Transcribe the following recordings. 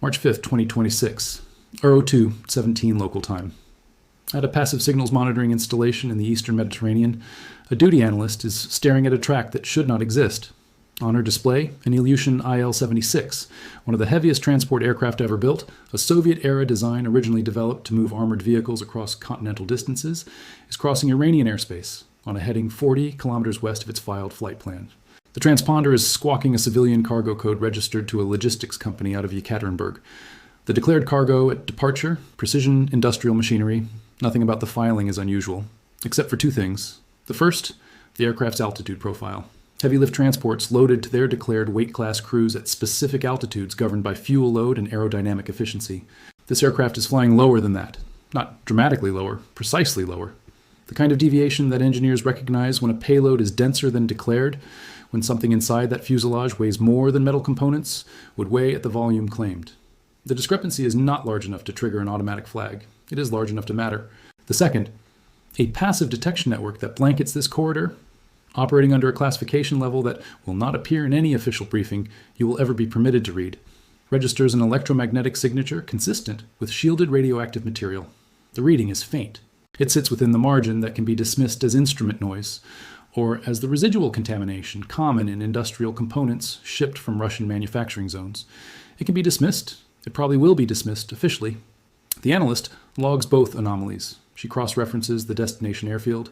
March 5th, 2026, RO2, 17 local time. At a passive signals monitoring installation in the eastern Mediterranean, a duty analyst is staring at a track that should not exist. On her display, an Ilyushin IL-76, one of the heaviest transport aircraft ever built, a Soviet-era design originally developed to move armored vehicles across continental distances, is crossing Iranian airspace on a heading 40 kilometers west of its filed flight plan. The transponder is squawking a civilian cargo code registered to a logistics company out of Yekaterinburg. The declared cargo at departure, precision industrial machinery. Nothing about the filing is unusual, except for two things. The first, the aircraft's altitude profile. Heavy lift transports loaded to their declared weight class cruise at specific altitudes governed by fuel load and aerodynamic efficiency. This aircraft is flying lower than that. Not dramatically lower, precisely lower. The kind of deviation that engineers recognize when a payload is denser than declared, when something inside that fuselage weighs more than metal components, would weigh at the volume claimed. The discrepancy is not large enough to trigger an automatic flag. It is large enough to matter. The second, a passive detection network that blankets this corridor, operating under a classification level that will not appear in any official briefing you will ever be permitted to read, registers an electromagnetic signature consistent with shielded radioactive material. The reading is faint. It sits within the margin that can be dismissed as instrument noise, or as the residual contamination common in industrial components shipped from Russian manufacturing zones. It can be dismissed. It probably will be dismissed officially. The analyst logs both anomalies. She cross-references the destination airfield,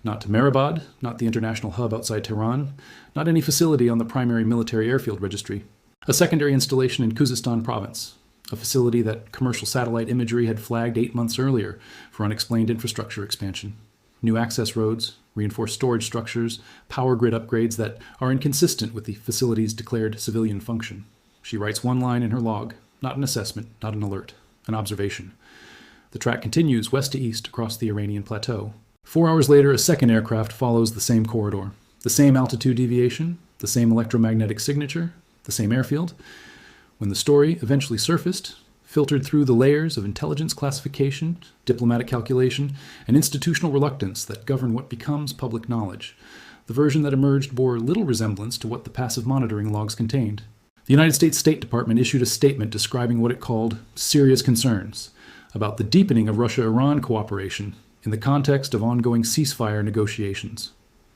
not to Mehrabad, not the international hub outside Tehran, not any facility on the primary military airfield registry. A secondary installation in Khuzestan province, a facility that commercial satellite imagery had flagged 8 months earlier for unexplained infrastructure expansion. New access roads, reinforced storage structures, power grid upgrades that are inconsistent with the facility's declared civilian function. She writes one line in her log, not an assessment, not an alert, an observation. The track continues west to east across the Iranian plateau. 4 hours later, a second aircraft follows the same corridor. The same altitude deviation, the same electromagnetic signature, the same airfield. When the story eventually surfaced, filtered through the layers of intelligence classification, diplomatic calculation, and institutional reluctance that govern what becomes public knowledge, the version that emerged bore little resemblance to what the passive monitoring logs contained. The United States State Department issued a statement describing what it called serious concerns about the deepening of Russia-Iran cooperation in the context of ongoing ceasefire negotiations.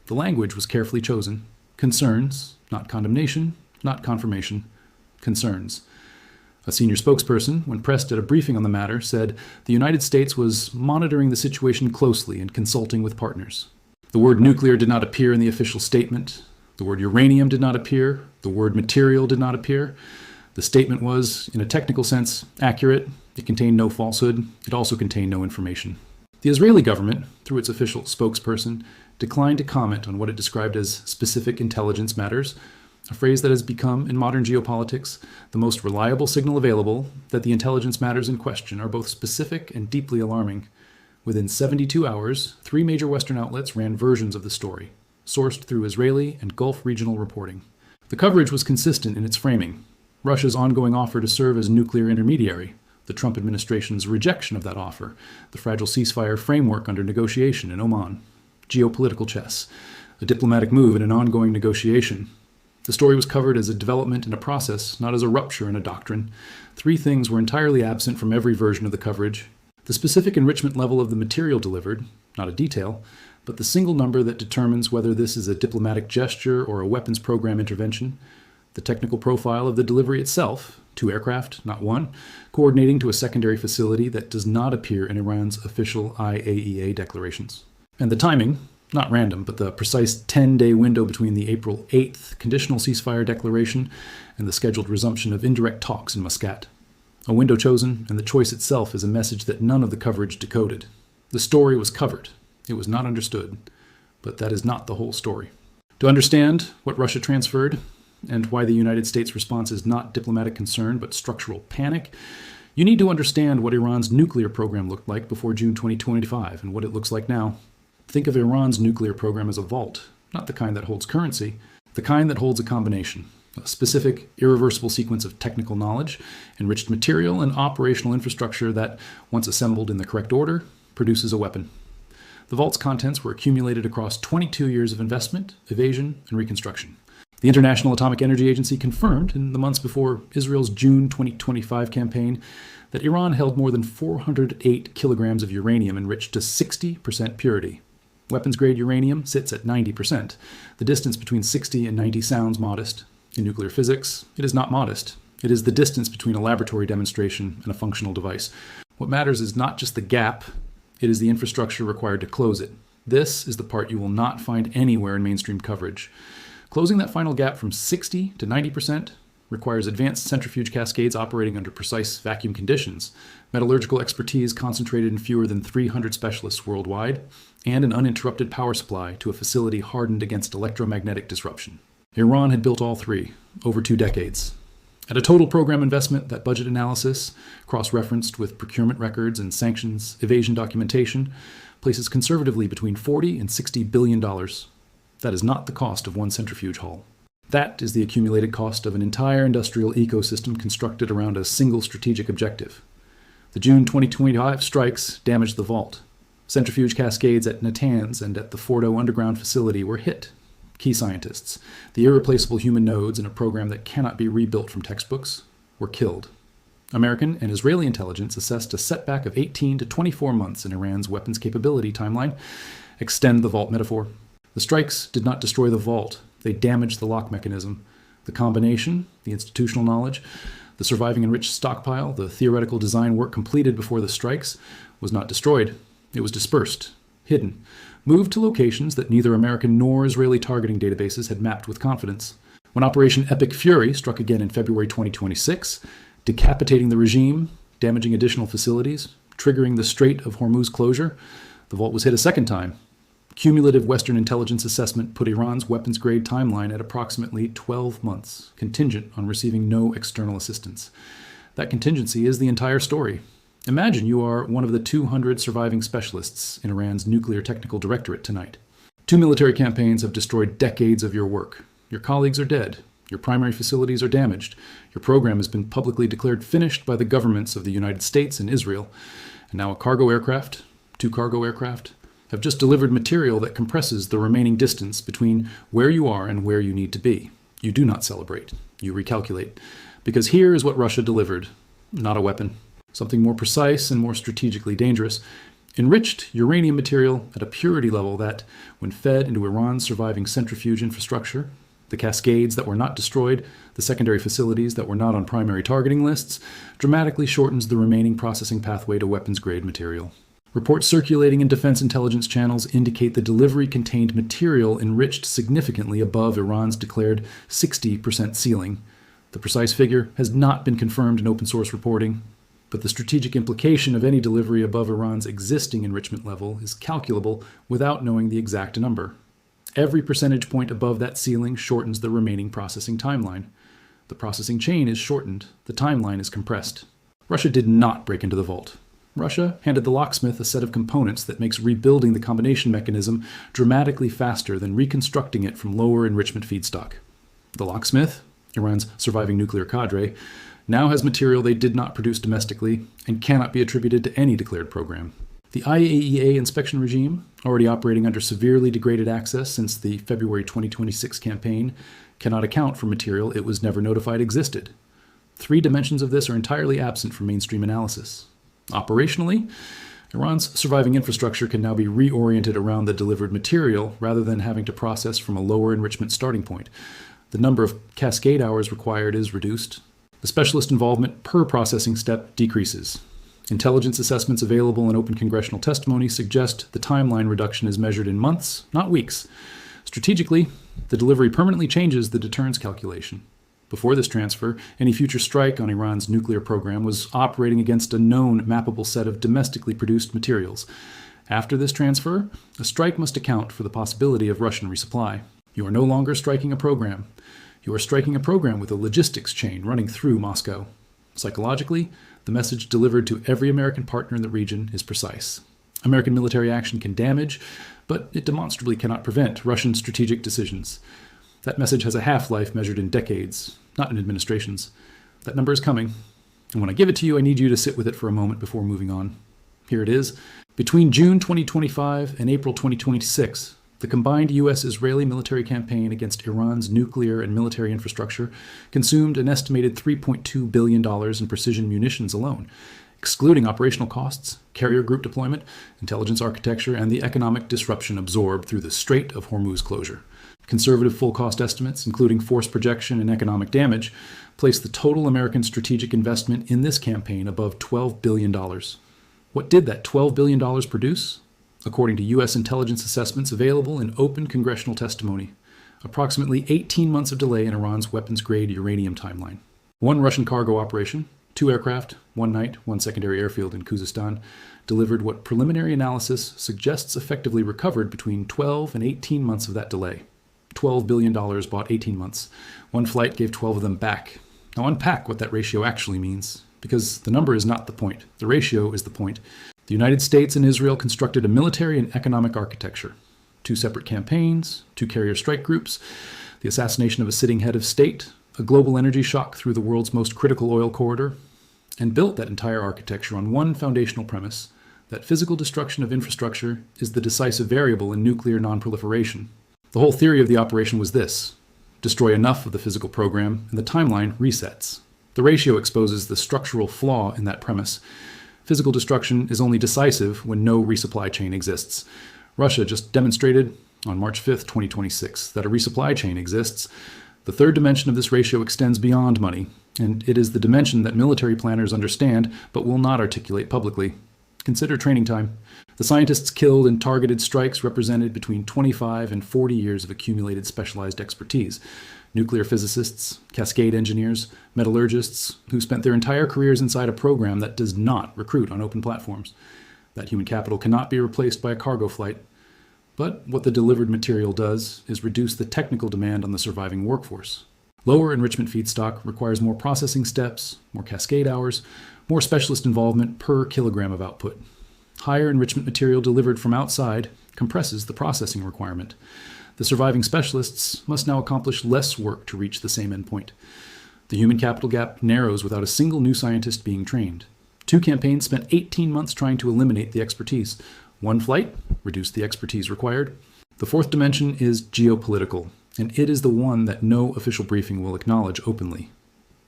The language was carefully chosen. Concerns, not condemnation, not confirmation. Concerns. A senior spokesperson, when pressed at a briefing on the matter, said the United States was monitoring the situation closely and consulting with partners. The word nuclear did not appear in the official statement. The word uranium did not appear. The word material did not appear. The statement was, in a technical sense, accurate. It contained no falsehood. It also contained no information. The Israeli government, through its official spokesperson, declined to comment on what it described as specific intelligence matters, a phrase that has become, in modern geopolitics, the most reliable signal available that the intelligence matters in question are both specific and deeply alarming. Within 72 hours, 3 major Western outlets ran versions of the story, sourced through Israeli and Gulf regional reporting. The coverage was consistent in its framing. Russia's ongoing offer to serve as nuclear intermediary, the Trump administration's rejection of that offer, the fragile ceasefire framework under negotiation in Oman, geopolitical chess, a diplomatic move in an ongoing negotiation. The story was covered as a development in a process, not as a rupture in a doctrine. 3 things were entirely absent from every version of the coverage. The specific enrichment level of the material delivered, not a detail, but the single number that determines whether this is a diplomatic gesture or a weapons program intervention. The technical profile of the delivery itself, 2 aircraft, not 1, coordinating to a secondary facility that does not appear in Iran's official IAEA declarations. And the timing, not random, but the precise 10-day window between the April 8th conditional ceasefire declaration and the scheduled resumption of indirect talks in Muscat. A window chosen, and the choice itself is a message that none of the coverage decoded. The story was covered. It was not understood. But that is not the whole story. To understand what Russia transferred, and why the United States response is not diplomatic concern but structural panic, you need to understand what Iran's nuclear program looked like before June 2025 and what it looks like now. Think of Iran's nuclear program as a vault, not the kind that holds currency, the kind that holds a combination, a specific, irreversible sequence of technical knowledge, enriched material, and operational infrastructure that, once assembled in the correct order, produces a weapon. The vault's contents were accumulated across 22 years of investment, evasion, and reconstruction. The International Atomic Energy Agency confirmed in the months before Israel's June 2025 campaign that Iran held more than 408 kilograms of uranium enriched to 60% purity. Weapons-grade uranium sits at 90%. The distance between 60 and 90 sounds modest. In nuclear physics, it is not modest. It is the distance between a laboratory demonstration and a functional device. What matters is not just the gap, it is the infrastructure required to close it. This is the part you will not find anywhere in mainstream coverage. Closing that final gap from 60 to 90% requires advanced centrifuge cascades operating under precise vacuum conditions, metallurgical expertise concentrated in fewer than 300 specialists worldwide, and an uninterrupted power supply to a facility hardened against electromagnetic disruption. Iran had built all three over 2 decades. At a total program investment, that budget analysis, cross-referenced with procurement records and sanctions evasion documentation, places conservatively between $40 and $60 billion. That is not the cost of one centrifuge hall. That is the accumulated cost of an entire industrial ecosystem constructed around a single strategic objective. The June 2025 strikes damaged the vault. Centrifuge cascades at Natanz and at the Fordo underground facility were hit. Key scientists, the irreplaceable human nodes in a program that cannot be rebuilt from textbooks, were killed. American and Israeli intelligence assessed a setback of 18 to 24 months in Iran's weapons capability timeline. Extend the vault metaphor. The strikes did not destroy the vault. They damaged the lock mechanism. The combination, the institutional knowledge, the surviving enriched stockpile, the theoretical design work completed before the strikes, was not destroyed. It was dispersed, hidden, moved to locations that neither American nor Israeli targeting databases had mapped with confidence. When Operation Epic Fury struck again in February 2026, decapitating the regime, damaging additional facilities, triggering the Strait of Hormuz closure, the vault was hit a second time. Cumulative Western intelligence assessment put Iran's weapons-grade timeline at approximately 12 months, contingent on receiving no external assistance. That contingency is the entire story. Imagine you are one of the 200 surviving specialists in Iran's Nuclear Technical Directorate tonight. 2 military campaigns have destroyed decades of your work. Your colleagues are dead. Your primary facilities are damaged. Your program has been publicly declared finished by the governments of the United States and Israel. And now a cargo aircraft, 2 cargo aircraft, have just delivered material that compresses the remaining distance between where you are and where you need to be. You do not celebrate. You recalculate. Because here is what Russia delivered. Not a weapon. Something more precise and more strategically dangerous. Enriched uranium material at a purity level that, when fed into Iran's surviving centrifuge infrastructure, the cascades that were not destroyed, the secondary facilities that were not on primary targeting lists, dramatically shortens the remaining processing pathway to weapons-grade material. Reports circulating in defense intelligence channels indicate the delivery contained material enriched significantly above Iran's declared 60% ceiling. The precise figure has not been confirmed in open source reporting, but the strategic implication of any delivery above Iran's existing enrichment level is calculable without knowing the exact number. Every percentage point above that ceiling shortens the remaining processing timeline. The processing chain is shortened, the timeline is compressed. Russia did not break into the vault. Russia handed the locksmith a set of components that makes rebuilding the combination mechanism dramatically faster than reconstructing it from lower enrichment feedstock. The locksmith, Iran's surviving nuclear cadre, now has material they did not produce domestically and cannot be attributed to any declared program. The IAEA inspection regime, already operating under severely degraded access since the February 2026 campaign, cannot account for material it was never notified existed. 3 dimensions of this are entirely absent from mainstream analysis. Operationally, Iran's surviving infrastructure can now be reoriented around the delivered material rather than having to process from a lower enrichment starting point. The number of cascade hours required is reduced. The specialist involvement per processing step decreases. Intelligence assessments available in open congressional testimony suggest the timeline reduction is measured in months, not weeks. Strategically, the delivery permanently changes the deterrence calculation. Before this transfer, any future strike on Iran's nuclear program was operating against a known mappable set of domestically produced materials. After this transfer, a strike must account for the possibility of Russian resupply. You are no longer striking a program. You are striking a program with a logistics chain running through Moscow. Psychologically, the message delivered to every American partner in the region is precise. American military action can damage, but it demonstrably cannot prevent Russian strategic decisions. That message has a half-life measured in decades, not in administrations. That number is coming. And when I give it to you, I need you to sit with it for a moment before moving on. Here it is. Between June 2025 and April 2026, The combined U.S.-Israeli military campaign against Iran's nuclear and military infrastructure consumed an estimated $3.2 billion in precision munitions alone, excluding operational costs, carrier group deployment, intelligence architecture, and the economic disruption absorbed through the Strait of Hormuz closure. Conservative full cost estimates, including force projection and economic damage, place the total American strategic investment in this campaign above $12 billion. What did that $12 billion produce? According to U.S. intelligence assessments available in open congressional testimony, approximately 18 months of delay in Iran's weapons-grade uranium timeline. One Russian cargo operation, 2 aircraft, 1 night, 1 secondary airfield in Khuzestan, delivered what preliminary analysis suggests effectively recovered between 12 and 18 months of that delay. $12 billion bought 18 months. 1 flight gave 12 of them back. Now unpack what that ratio actually means, because the number is not the point. The ratio is the point. The United States and Israel constructed a military and economic architecture. 2 separate campaigns, 2 carrier strike groups, the assassination of a sitting head of state, a global energy shock through the world's most critical oil corridor, and built that entire architecture on one foundational premise, that physical destruction of infrastructure is the decisive variable in nuclear nonproliferation. The whole theory of the operation was this: destroy enough of the physical program, and the timeline resets. The ratio exposes the structural flaw in that premise. Physical destruction is only decisive when no resupply chain exists. Russia just demonstrated on March 5th, 2026, that a resupply chain exists. The third dimension of this ratio extends beyond money, and it is the dimension that military planners understand but will not articulate publicly. Consider training time. The scientists killed in targeted strikes represented between 25 and 40 years of accumulated specialized expertise. Nuclear physicists, cascade engineers, metallurgists who spent their entire careers inside a program that does not recruit on open platforms. That human capital cannot be replaced by a cargo flight. But what the delivered material does is reduce the technical demand on the surviving workforce. Lower enrichment feedstock requires more processing steps, more cascade hours, more specialist involvement per kilogram of output. Higher enrichment material delivered from outside compresses the processing requirement. The surviving specialists must now accomplish less work to reach the same endpoint. The human capital gap narrows without a single new scientist being trained. 2 campaigns spent 18 months trying to eliminate the expertise. 1 flight reduced the expertise required. The 4th dimension is geopolitical, and it is the one that no official briefing will acknowledge openly.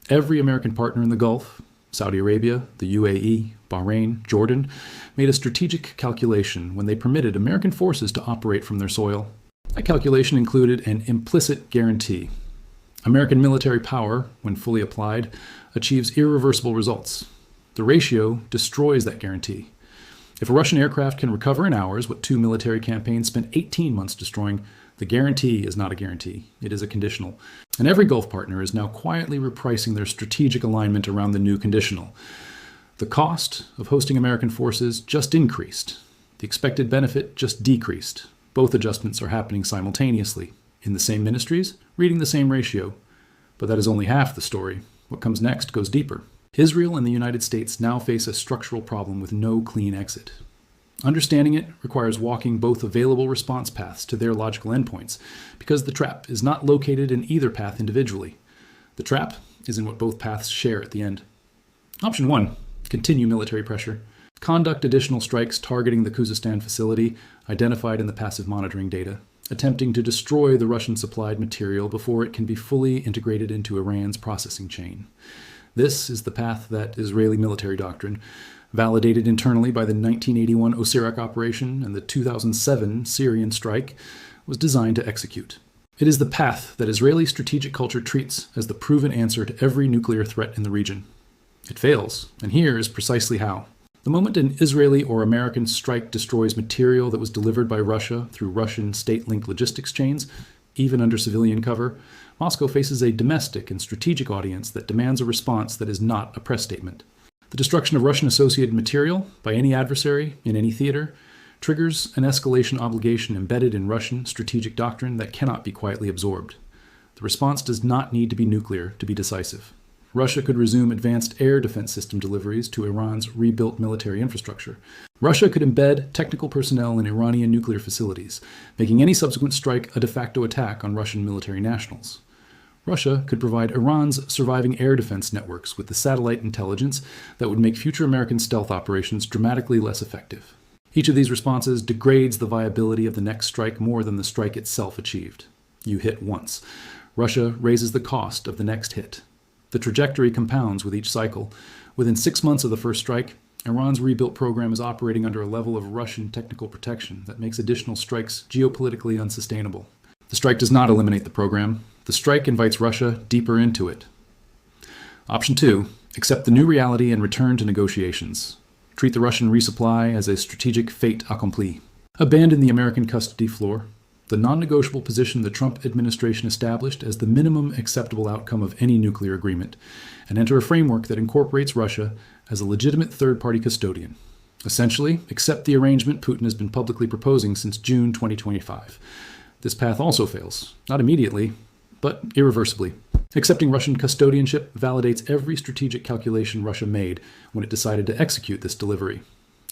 Every American partner in the Gulf, Saudi Arabia, the UAE, Bahrain, Jordan, made a strategic calculation when they permitted American forces to operate from their soil. That calculation included an implicit guarantee. American military power, when fully applied, achieves irreversible results. The ratio destroys that guarantee. If a Russian aircraft can recover in hours what 2 military campaigns spent 18 months destroying, the guarantee is not a guarantee. It is a conditional. And every Gulf partner is now quietly repricing their strategic alignment around the new conditional. The cost of hosting American forces just increased. The expected benefit just decreased. Both adjustments are happening simultaneously, in the same ministries, reading the same ratio. But that is only half the story. What comes next goes deeper. Israel and the United States now face a structural problem with no clean exit. Understanding it requires walking both available response paths to their logical endpoints, because the trap is not located in either path individually. The trap is in what both paths share at the end. Option 1, continue military pressure. Conduct additional strikes targeting the Khuzestan facility identified in the passive monitoring data, attempting to destroy the Russian-supplied material before it can be fully integrated into Iran's processing chain. This is the path that Israeli military doctrine, validated internally by the 1981 Osirak operation and the 2007 Syrian strike, was designed to execute. It is the path that Israeli strategic culture treats as the proven answer to every nuclear threat in the region. It fails, and here is precisely how. The moment an Israeli or American strike destroys material that was delivered by Russia through Russian state-linked logistics chains, even under civilian cover, Moscow faces a domestic and strategic audience that demands a response that is not a press statement. The destruction of Russian-associated material by any adversary in any theater triggers an escalation obligation embedded in Russian strategic doctrine that cannot be quietly absorbed. The response does not need to be nuclear to be decisive. Russia could resume advanced air defense system deliveries to Iran's rebuilt military infrastructure. Russia could embed technical personnel in Iranian nuclear facilities, making any subsequent strike a de facto attack on Russian military nationals. Russia could provide Iran's surviving air defense networks with the satellite intelligence that would make future American stealth operations dramatically less effective. Each of these responses degrades the viability of the next strike more than the strike itself achieved. You hit once. Russia raises the cost of the next hit. The trajectory compounds with each cycle. Within 6 months of the first strike, Iran's rebuilt program is operating under a level of Russian technical protection that makes additional strikes geopolitically unsustainable. The strike does not eliminate the program. The strike invites Russia deeper into it. Option 2, accept the new reality and return to negotiations. Treat the Russian resupply as a strategic fait accompli. Abandon the American custody floor, the non-negotiable position the Trump administration established as the minimum acceptable outcome of any nuclear agreement, and enter a framework that incorporates Russia as a legitimate third-party custodian. Essentially, accept the arrangement Putin has been publicly proposing since June 2025. This path also fails, not immediately, but irreversibly. Accepting Russian custodianship validates every strategic calculation Russia made when it decided to execute this delivery.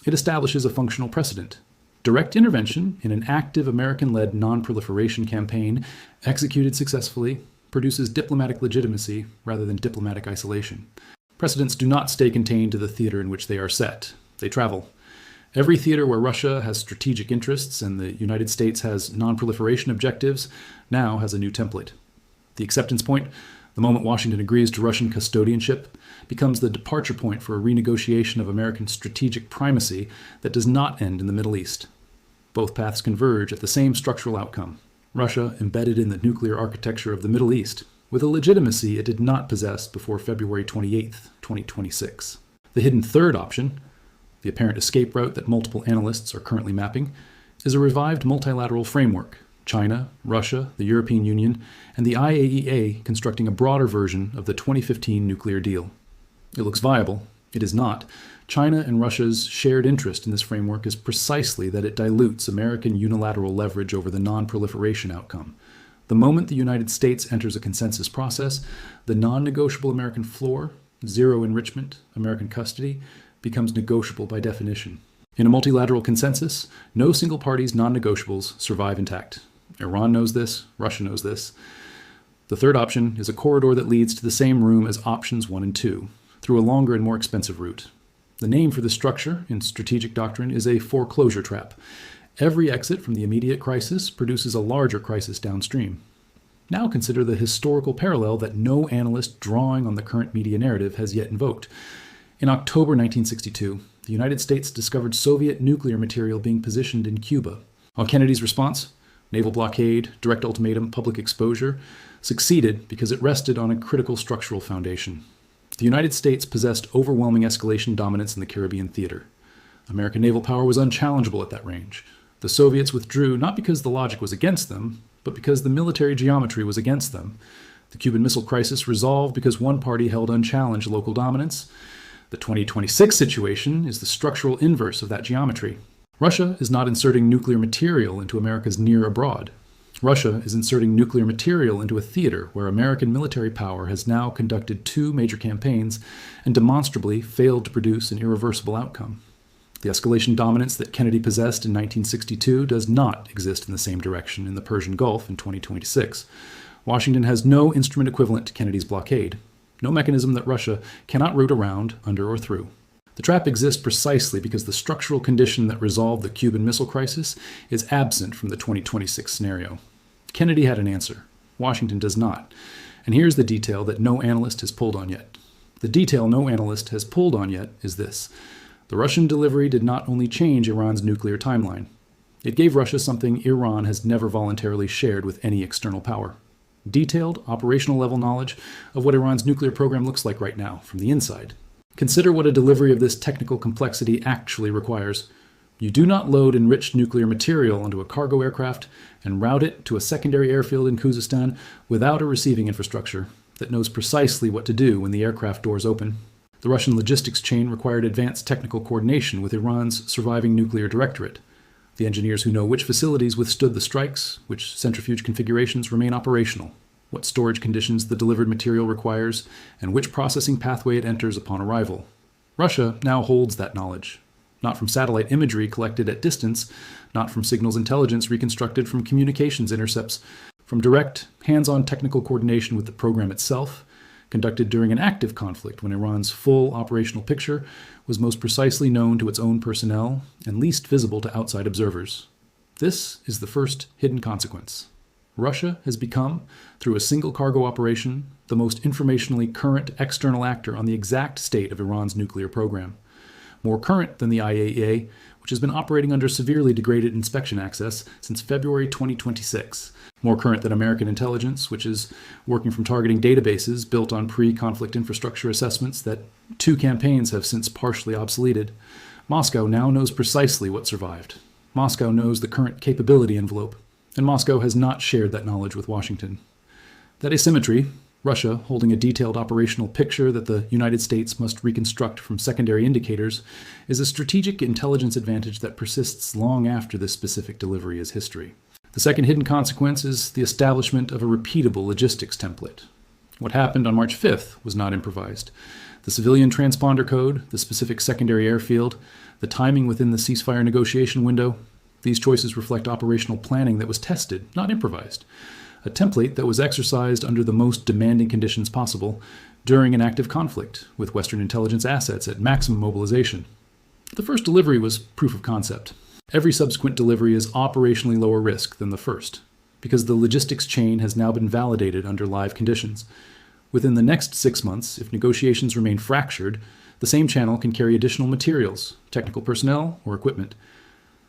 It establishes a functional precedent. Direct intervention in an active American-led nonproliferation campaign executed successfully produces diplomatic legitimacy rather than diplomatic isolation. Precedents do not stay contained to the theater in which they are set. They travel. Every theater where Russia has strategic interests and the United States has nonproliferation objectives now has a new template. The acceptance point, the moment Washington agrees to Russian custodianship, becomes the departure point for a renegotiation of American strategic primacy that does not end in the Middle East. Both paths converge at the same structural outcome: Russia embedded in the nuclear architecture of the Middle East, with a legitimacy it did not possess before February 28, 2026. The hidden third option, the apparent escape route that multiple analysts are currently mapping, is a revived multilateral framework: China, Russia, the European Union, and the IAEA constructing a broader version of the 2015 nuclear deal. It looks viable. It is not. China and Russia's shared interest in this framework is precisely that it dilutes American unilateral leverage over the non-proliferation outcome. The moment the United States enters a consensus process, the non-negotiable American floor, zero enrichment, American custody, becomes negotiable by definition. In a multilateral consensus, no single party's non-negotiables survive intact. Iran knows this. Russia knows this. The third option is a corridor that leads to the same room as options 1 and 2, through a longer and more expensive route. The name for this structure in strategic doctrine is a foreclosure trap. Every exit from the immediate crisis produces a larger crisis downstream. Now consider the historical parallel that no analyst drawing on the current media narrative has yet invoked. In October 1962, the United States discovered Soviet nuclear material being positioned in Cuba. On Kennedy's response, naval blockade, direct ultimatum, public exposure, succeeded because it rested on a critical structural foundation. The United States possessed overwhelming escalation dominance in the Caribbean theater. American naval power was unchallengeable at that range. The Soviets withdrew not because the logic was against them, but because the military geometry was against them. The Cuban Missile Crisis resolved because one party held unchallenged local dominance. The 2026 situation is the structural inverse of that geometry. Russia is not inserting nuclear material into America's near abroad. Russia is inserting nuclear material into a theater where American military power has now conducted 2 major campaigns and demonstrably failed to produce an irreversible outcome. The escalation dominance that Kennedy possessed in 1962 does not exist in the same direction in the Persian Gulf in 2026. Washington has no instrument equivalent to Kennedy's blockade, no mechanism that Russia cannot route around, under, or through. The trap exists precisely because the structural condition that resolved the Cuban Missile Crisis is absent from the 2026 scenario. Kennedy had an answer. Washington does not. And here's the detail that no analyst has pulled on yet. The detail no analyst has pulled on yet is this: the Russian delivery did not only change Iran's nuclear timeline, it gave Russia something Iran has never voluntarily shared with any external power: detailed, operational level knowledge of what Iran's nuclear program looks like right now, from the inside. Consider what a delivery of this technical complexity actually requires. You do not load enriched nuclear material onto a cargo aircraft and route it to a secondary airfield in Khuzestan without a receiving infrastructure that knows precisely what to do when the aircraft doors open. The Russian logistics chain required advanced technical coordination with Iran's surviving nuclear directorate. The engineers who know which facilities withstood the strikes, which centrifuge configurations remain operational, what storage conditions the delivered material requires, and which processing pathway it enters upon arrival. Russia now holds that knowledge, not from satellite imagery collected at distance, not from signals intelligence reconstructed from communications intercepts, from direct, hands-on technical coordination with the program itself, conducted during an active conflict when Iran's full operational picture was most precisely known to its own personnel and least visible to outside observers. This is the first hidden consequence. Russia has become, through a single cargo operation, the most informationally current external actor on the exact state of Iran's nuclear program. More current than the IAEA, which has been operating under severely degraded inspection access since February 2026. More current than American intelligence, which is working from targeting databases built on pre-conflict infrastructure assessments that 2 campaigns have since partially obsoleted. Moscow now knows precisely what survived. Moscow knows the current capability envelope, and Moscow has not shared that knowledge with Washington. That asymmetry, Russia holding a detailed operational picture that the United States must reconstruct from secondary indicators, is a strategic intelligence advantage that persists long after this specific delivery is history. The second hidden consequence is the establishment of a repeatable logistics template. What happened on March 5th was not improvised. The civilian transponder code, the specific secondary airfield, the timing within the ceasefire negotiation window, these choices reflect operational planning that was tested, not improvised. A template that was exercised under the most demanding conditions possible during an active conflict, with Western intelligence assets at maximum mobilization. The first delivery was proof of concept. Every subsequent delivery is operationally lower risk than the first, because the logistics chain has now been validated under live conditions. Within the next 6 months, if negotiations remain fractured, the same channel can carry additional materials, technical personnel, or equipment.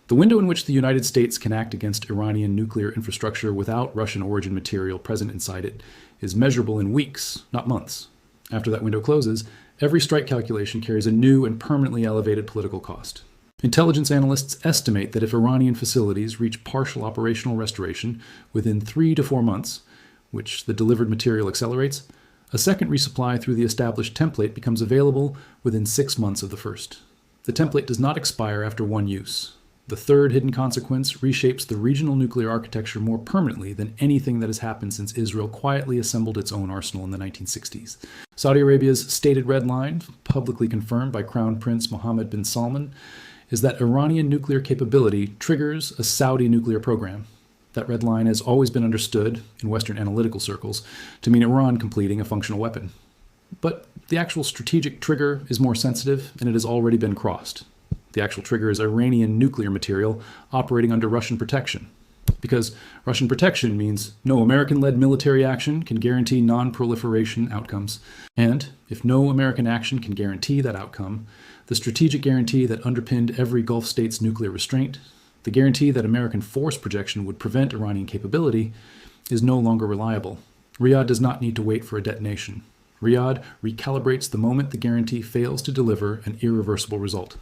The window in which the United States can act against Iranian nuclear infrastructure without Russian origin material present inside it is measurable in weeks, not months. After that window closes, every strike calculation carries a new and permanently elevated political cost. Intelligence analysts estimate that if Iranian facilities reach partial operational restoration within 3 to 4 months, which the delivered material accelerates, a second resupply through the established template becomes available within 6 months of the first. The template does not expire after one use. The third hidden consequence reshapes the regional nuclear architecture more permanently than anything that has happened since Israel quietly assembled its own arsenal in the 1960s. Saudi Arabia's stated red line, publicly confirmed by Crown Prince Mohammed bin Salman, is that Iranian nuclear capability triggers a Saudi nuclear program. That red line has always been understood, in Western analytical circles, to mean Iran completing a functional weapon. But the actual strategic trigger is more sensitive, and it has already been crossed. The actual trigger is Iranian nuclear material operating under Russian protection. Because Russian protection means no American-led military action can guarantee non-proliferation outcomes. And if no American action can guarantee that outcome, the strategic guarantee that underpinned every Gulf state's nuclear restraint, the guarantee that American force projection would prevent Iranian capability, is no longer reliable. Riyadh does not need to wait for a detonation. Riyadh recalibrates the moment the guarantee fails to deliver an irreversible result.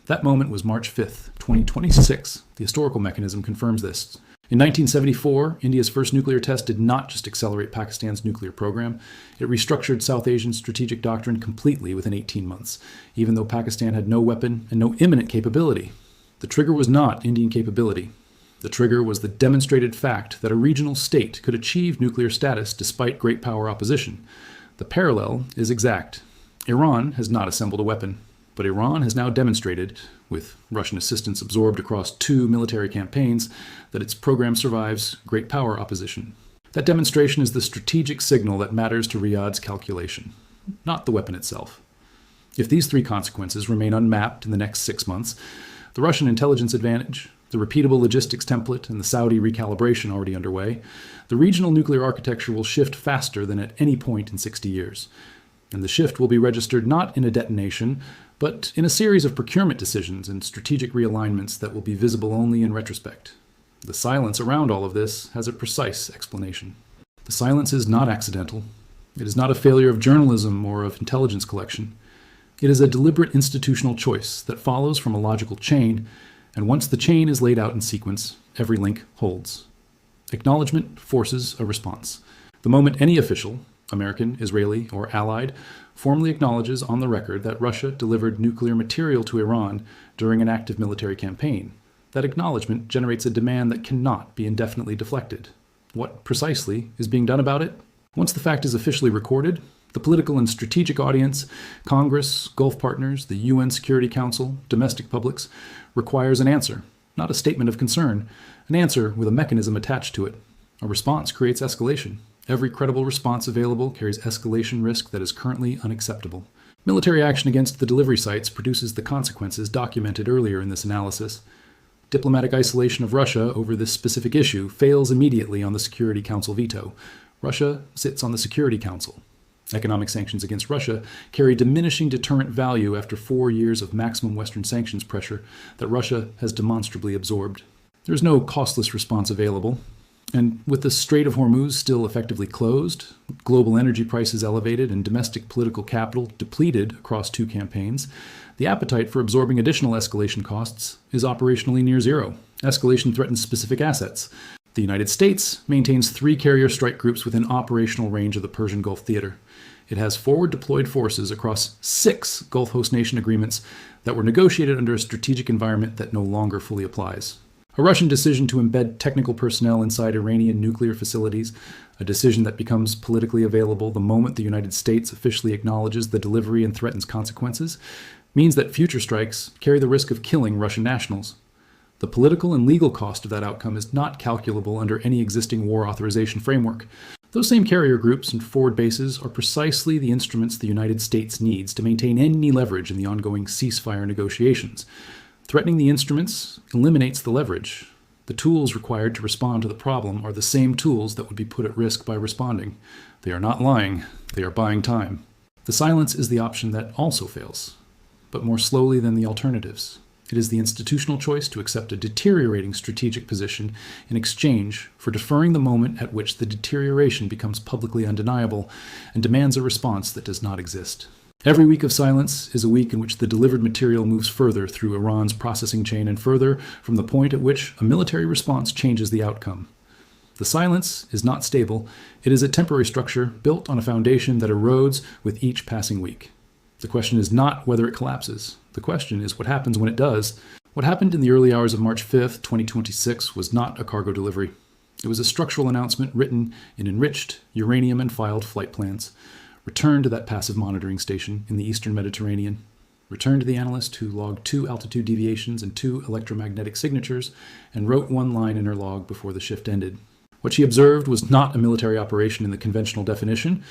That moment was March 5th, 2026. The historical mechanism confirms this. In 1974, India's first nuclear test did not just accelerate Pakistan's nuclear program, it restructured South Asian strategic doctrine completely within 18 months, even though Pakistan had no weapon and no imminent capability. The trigger was not Indian capability. The trigger was the demonstrated fact that a regional state could achieve nuclear status despite great power opposition. The parallel is exact. Iran has not assembled a weapon. But Iran has now demonstrated, with Russian assistance absorbed across 2 military campaigns, that its program survives great power opposition. That demonstration is the strategic signal that matters to Riyadh's calculation, not the weapon itself. If these 3 consequences remain unmapped in the next 6 months, the Russian intelligence advantage, the repeatable logistics template, and the Saudi recalibration already underway, the regional nuclear architecture will shift faster than at any point in 60 years. And the shift will be registered not in a detonation, but in a series of procurement decisions and strategic realignments that will be visible only in retrospect. The silence around all of this has a precise explanation. The silence is not accidental. It is not a failure of journalism or of intelligence collection. It is a deliberate institutional choice that follows from a logical chain, and once the chain is laid out in sequence, every link holds. Acknowledgment forces a response. The moment any official, American, Israeli, or allied, formally acknowledges on the record that Russia delivered nuclear material to Iran during an active military campaign, that acknowledgement generates a demand that cannot be indefinitely deflected. What precisely is being done about it? Once the fact is officially recorded, the political and strategic audience, Congress, Gulf partners, the UN Security Council, domestic publics, requires an answer, not a statement of concern, an answer with a mechanism attached to it. A response creates escalation. Every credible response available carries escalation risk that is currently unacceptable. Military action against the delivery sites produces the consequences documented earlier in this analysis. Diplomatic isolation of Russia over this specific issue fails immediately on the Security Council veto. Russia sits on the Security Council. Economic sanctions against Russia carry diminishing deterrent value after 4 years of maximum Western sanctions pressure that Russia has demonstrably absorbed. There is no costless response available. And with the Strait of Hormuz still effectively closed, global energy prices elevated, and domestic political capital depleted across 2 campaigns, the appetite for absorbing additional escalation costs is operationally near zero. Escalation threatens specific assets. The United States maintains 3 carrier strike groups within operational range of the Persian Gulf theater. It has forward deployed forces across 6 Gulf host nation agreements that were negotiated under a strategic environment that no longer fully applies. A Russian decision to embed technical personnel inside Iranian nuclear facilities, a decision that becomes politically available the moment the United States officially acknowledges the delivery and threatens consequences, means that future strikes carry the risk of killing Russian nationals. The political and legal cost of that outcome is not calculable under any existing war authorization framework. Those same carrier groups and forward bases are precisely the instruments the United States needs to maintain any leverage in the ongoing ceasefire negotiations. Threatening the instruments eliminates the leverage. The tools required to respond to the problem are the same tools that would be put at risk by responding. They are not lying, they are buying time. The silence is the option that also fails, but more slowly than the alternatives. It is the institutional choice to accept a deteriorating strategic position in exchange for deferring the moment at which the deterioration becomes publicly undeniable and demands a response that does not exist. Every week of silence is a week in which the delivered material moves further through Iran's processing chain and further from the point at which a military response changes the outcome. The silence is not stable. It is a temporary structure built on a foundation that erodes with each passing week. The question is not whether it collapses. The question is what happens when it does. What happened in the early hours of March 5th, 2026 was not a cargo delivery. It was a structural announcement written in enriched uranium and filed flight plans. Return to that passive monitoring station in the eastern Mediterranean. Return to the analyst who logged 2 altitude deviations and 2 electromagnetic signatures and wrote 1 line in her log before the shift ended. What she observed was not a military operation in the conventional definition.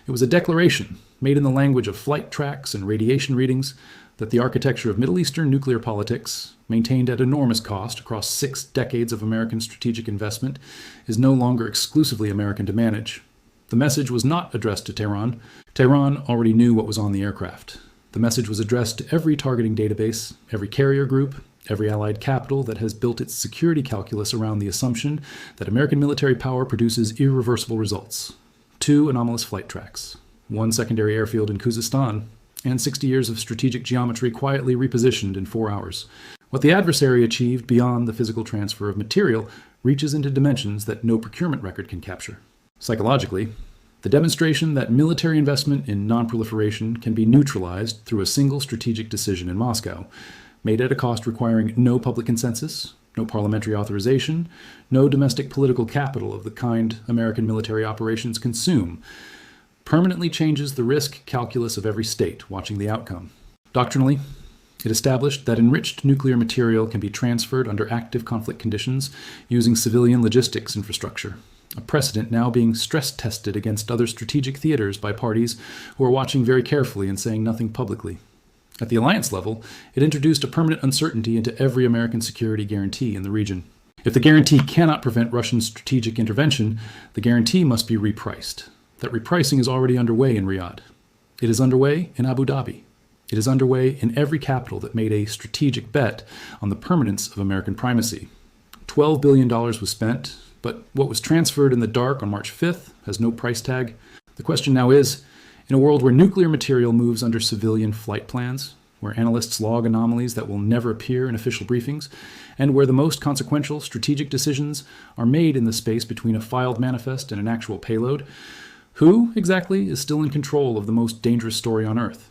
It was a declaration made in the language of flight tracks and radiation readings that the architecture of Middle Eastern nuclear politics, maintained at enormous cost across 6 decades of American strategic investment, is no longer exclusively American to manage. The message was not addressed to Tehran. Tehran already knew what was on the aircraft. The message was addressed to every targeting database, every carrier group, every allied capital that has built its security calculus around the assumption that American military power produces irreversible results. 2 anomalous flight tracks, 1 secondary airfield in Khuzestan, and 60 years of strategic geometry quietly repositioned in 4 hours. What the adversary achieved beyond the physical transfer of material reaches into dimensions that no procurement record can capture. Psychologically, the demonstration that military investment in nonproliferation can be neutralized through a single strategic decision in Moscow, made at a cost requiring no public consensus, no parliamentary authorization, no domestic political capital of the kind American military operations consume, permanently changes the risk calculus of every state watching the outcome. Doctrinally, it established that enriched nuclear material can be transferred under active conflict conditions using civilian logistics infrastructure, a precedent now being stress-tested against other strategic theaters by parties who are watching very carefully and saying nothing publicly. At the alliance level, it introduced a permanent uncertainty into every American security guarantee in the region. If the guarantee cannot prevent Russian strategic intervention, the guarantee must be repriced. That repricing is already underway in Riyadh. It is underway in Abu Dhabi. It is underway in every capital that made a strategic bet on the permanence of American primacy. $12 billion was spent, but what was transferred in the dark on March 5th has no price tag. The question now is, in a world where nuclear material moves under civilian flight plans, where analysts log anomalies that will never appear in official briefings, and where the most consequential strategic decisions are made in the space between a filed manifest and an actual payload, who exactly is still in control of the most dangerous story on Earth?